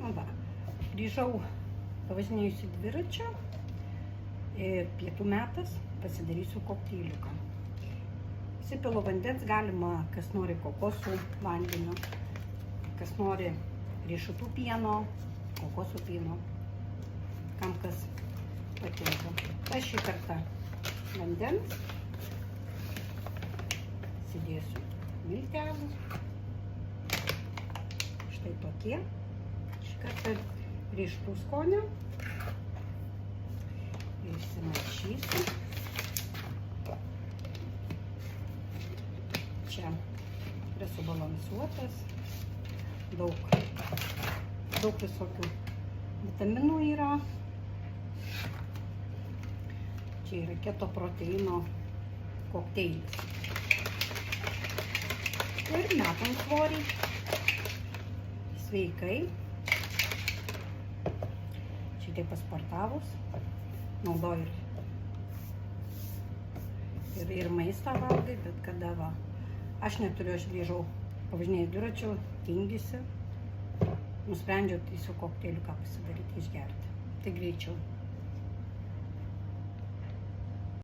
Nu va, grįžau pavažinėjusi dviračiu ir pietų metas pasidarysiu kokteiliuką. Įsipilu vandens, galima, kas nori kokosų vandeniu, kas nori riešutų pieno, kokosų pieno, kam kas patinka. Aš šį kartą vandens, įsidėsiu miltelių, štai tokie, šį kartą riešutų skonio, išsimaišysiu. Čia yra subalansuotas, daug visokių vitaminų yra. Čia yra keto proteino kokteilis. Ir metam svorį sveikai. Šitaip pasportavus, naudoju ir maistą valgai, bet kada va. Aš neturiu, aš grįžau pavažinėjus dviračiu, tingisiu. Nusprendžiau tiesiog kokteiliuką pasidaryti, išgerti. Tai greičiau.